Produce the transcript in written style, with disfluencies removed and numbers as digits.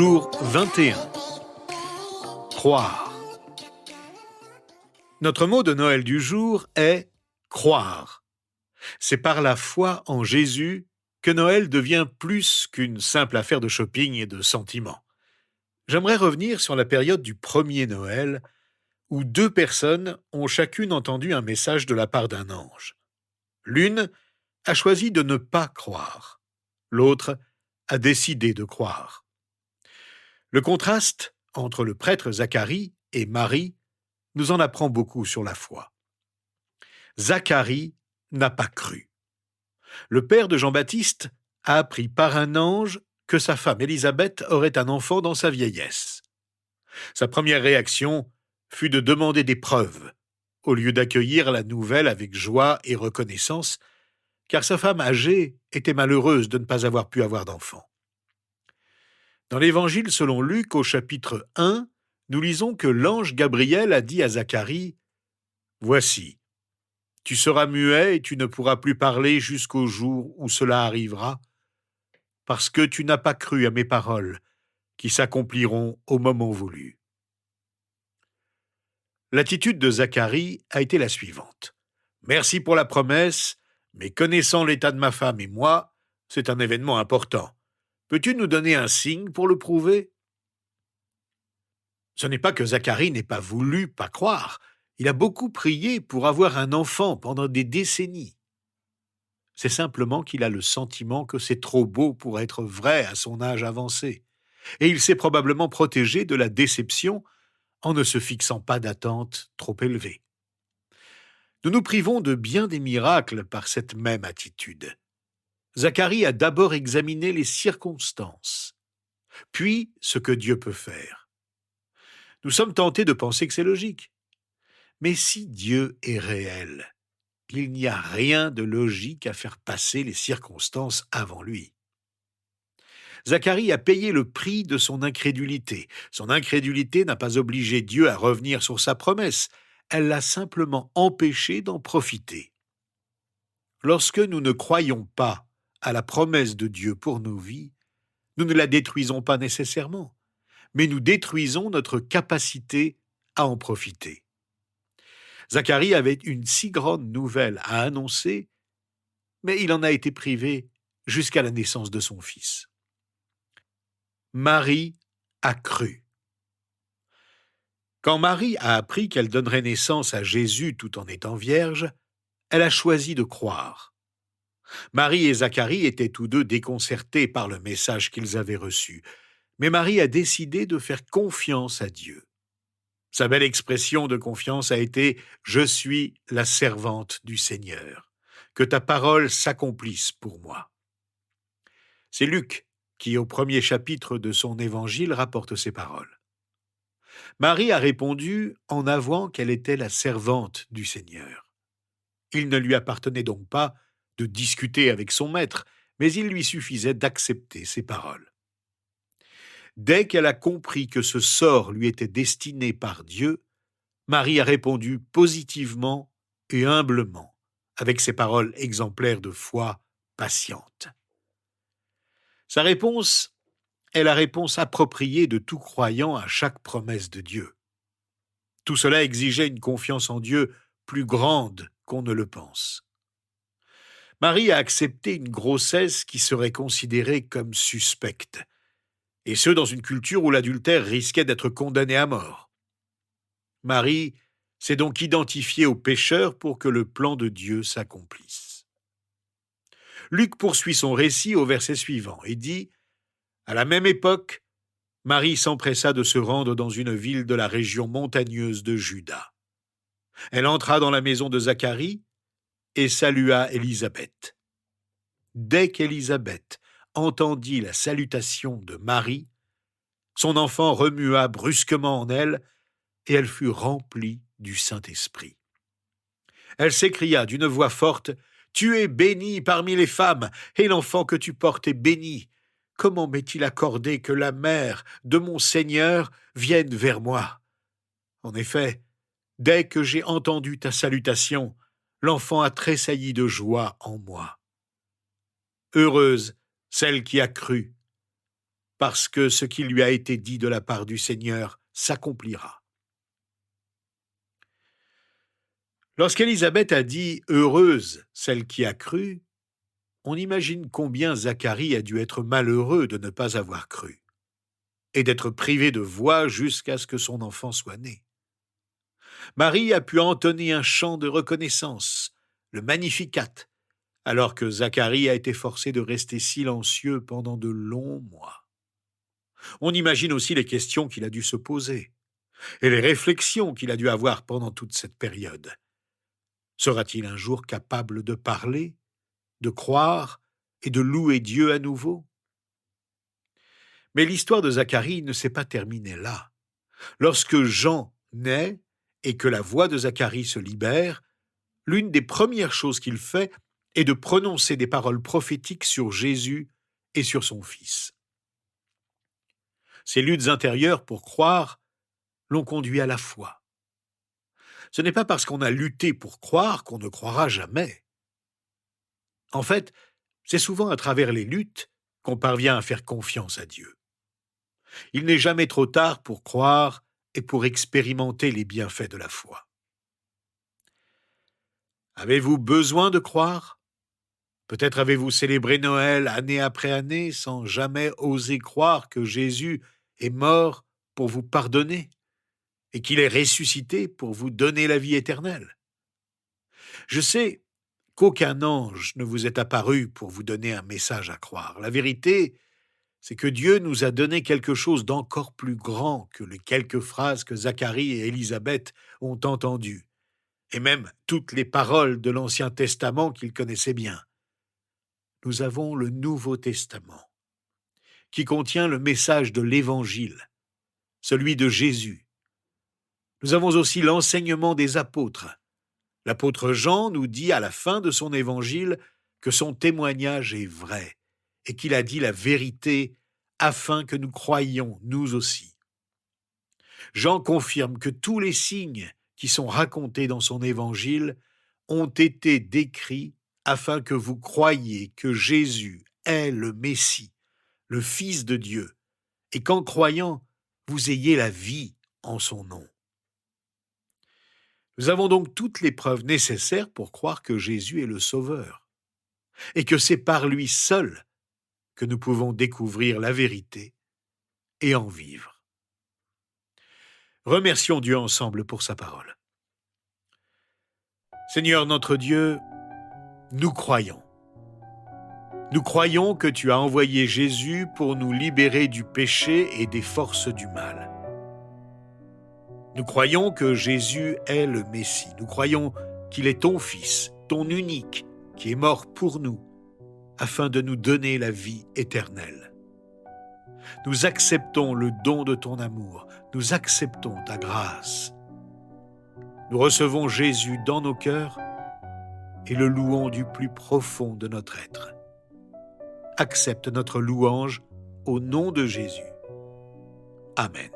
Jour 21. Croire. Notre mot de Noël du jour est « croire ». C'est par la foi en Jésus que Noël devient plus qu'une simple affaire de shopping et de sentiments. J'aimerais revenir sur la période du premier Noël, où deux personnes ont chacune entendu un message de la part d'un ange. L'une a choisi de ne pas croire, l'autre a décidé de croire. Le contraste entre le prêtre Zacharie et Marie nous en apprend beaucoup sur la foi. Zacharie n'a pas cru. Le père de Jean-Baptiste a appris par un ange que sa femme Élisabeth aurait un enfant dans sa vieillesse. Sa première réaction fut de demander des preuves, au lieu d'accueillir la nouvelle avec joie et reconnaissance, car sa femme âgée était malheureuse de ne pas avoir pu avoir d'enfant. Dans l'Évangile selon Luc, au chapitre 1, nous lisons que l'ange Gabriel a dit à Zacharie « Voici, tu seras muet et tu ne pourras plus parler jusqu'au jour où cela arrivera, parce que tu n'as pas cru à mes paroles, qui s'accompliront au moment voulu. » L'attitude de Zacharie a été la suivante. « Merci pour la promesse, mais connaissant l'état de ma femme et moi, c'est un événement important. Peux-tu nous donner un signe pour le prouver ?» Ce n'est pas que Zacharie n'ait pas voulu pas croire. Il a beaucoup prié pour avoir un enfant pendant des décennies. C'est simplement qu'il a le sentiment que c'est trop beau pour être vrai à son âge avancé. Et il s'est probablement protégé de la déception en ne se fixant pas d'attente trop élevée. Nous nous privons de bien des miracles par cette même attitude. Zacharie a d'abord examiné les circonstances, puis ce que Dieu peut faire. Nous sommes tentés de penser que c'est logique. Mais si Dieu est réel, il n'y a rien de logique à faire passer les circonstances avant lui. Zacharie a payé le prix de son incrédulité. Son incrédulité n'a pas obligé Dieu à revenir sur sa promesse, elle l'a simplement empêché d'en profiter. Lorsque nous ne croyons pas à la promesse de Dieu pour nos vies, nous ne la détruisons pas nécessairement, mais nous détruisons notre capacité à en profiter. Zacharie avait une si grande nouvelle à annoncer, mais il en a été privé jusqu'à la naissance de son fils. Marie a cru. Quand Marie a appris qu'elle donnerait naissance à Jésus tout en étant vierge, elle a choisi de croire. Marie et Zacharie étaient tous deux déconcertés par le message qu'ils avaient reçu, mais Marie a décidé de faire confiance à Dieu. Sa belle expression de confiance a été « Je suis la servante du Seigneur, que ta parole s'accomplisse pour moi ». C'est Luc qui, au premier chapitre de son évangile, rapporte ces paroles. Marie a répondu en avouant qu'elle était la servante du Seigneur. Il ne lui appartenait donc pas de discuter avec son maître, mais il lui suffisait d'accepter ses paroles. Dès qu'elle a compris que ce sort lui était destiné par Dieu, Marie a répondu positivement et humblement, avec ses paroles exemplaires de foi patiente. Sa réponse est la réponse appropriée de tout croyant à chaque promesse de Dieu. Tout cela exigeait une confiance en Dieu plus grande qu'on ne le pense. Marie a accepté une grossesse qui serait considérée comme suspecte, et ce dans une culture où l'adultère risquait d'être condamné à mort. Marie s'est donc identifiée au pécheur pour que le plan de Dieu s'accomplisse. Luc poursuit son récit au verset suivant et dit « À la même époque, Marie s'empressa de se rendre dans une ville de la région montagneuse de Juda. Elle entra dans la maison de Zacharie et salua Élisabeth. Dès qu'Élisabeth entendit la salutation de Marie, son enfant remua brusquement en elle et elle fut remplie du Saint-Esprit. Elle s'écria d'une voix forte « Tu es bénie parmi les femmes, et l'enfant que tu portes est béni. Comment m'est-il accordé que la mère de mon Seigneur vienne vers moi ? En effet, dès que j'ai entendu ta salutation, l'enfant a tressailli de joie en moi. Heureuse celle qui a cru, parce que ce qui lui a été dit de la part du Seigneur s'accomplira. Lorsqu'Élisabeth a dit « Heureuse celle qui a cru », on imagine combien Zacharie a dû être malheureux de ne pas avoir cru, et d'être privé de voix jusqu'à ce que son enfant soit né. Marie a pu entonner un chant de reconnaissance, le Magnificat, alors que Zacharie a été forcé de rester silencieux pendant de longs mois. On imagine aussi les questions qu'il a dû se poser, et les réflexions qu'il a dû avoir pendant toute cette période. Sera-t-il un jour capable de parler, de croire et de louer Dieu à nouveau? Mais l'histoire de Zacharie ne s'est pas terminée là. Lorsque Jean naît et que la voix de Zacharie se libère, l'une des premières choses qu'il fait est de prononcer des paroles prophétiques sur Jésus et sur son Fils. Ces luttes intérieures pour croire l'ont conduit à la foi. Ce n'est pas parce qu'on a lutté pour croire qu'on ne croira jamais. En fait, c'est souvent à travers les luttes qu'on parvient à faire confiance à Dieu. Il n'est jamais trop tard pour croire et pour expérimenter les bienfaits de la foi. Avez-vous besoin de croire? Peut-être avez-vous célébré Noël année après année sans jamais oser croire que Jésus est mort pour vous pardonner et qu'il est ressuscité pour vous donner la vie éternelle. Je sais qu'aucun ange ne vous est apparu pour vous donner un message à croire. La vérité, c'est que Dieu nous a donné quelque chose d'encore plus grand que les quelques phrases que Zacharie et Élisabeth ont entendues, et même toutes les paroles de l'Ancien Testament qu'ils connaissaient bien. Nous avons le Nouveau Testament, qui contient le message de l'Évangile, celui de Jésus. Nous avons aussi l'enseignement des apôtres. L'apôtre Jean nous dit à la fin de son Évangile que son témoignage est vrai et qu'il a dit la vérité afin que nous croyions, nous aussi. Jean confirme que tous les signes qui sont racontés dans son Évangile ont été décrits afin que vous croyiez que Jésus est le Messie, le Fils de Dieu, et qu'en croyant, vous ayez la vie en son nom. Nous avons donc toutes les preuves nécessaires pour croire que Jésus est le Sauveur, et que c'est par lui seul que nous pouvons découvrir la vérité et en vivre. Remercions Dieu ensemble pour sa parole. Seigneur notre Dieu, nous croyons. Nous croyons que tu as envoyé Jésus pour nous libérer du péché et des forces du mal. Nous croyons que Jésus est le Messie. Nous croyons qu'il est ton Fils, ton unique, qui est mort pour nous, afin de nous donner la vie éternelle. Nous acceptons le don de ton amour. Nous acceptons ta grâce. Nous recevons Jésus dans nos cœurs et le louons du plus profond de notre être. Accepte notre louange au nom de Jésus. Amen.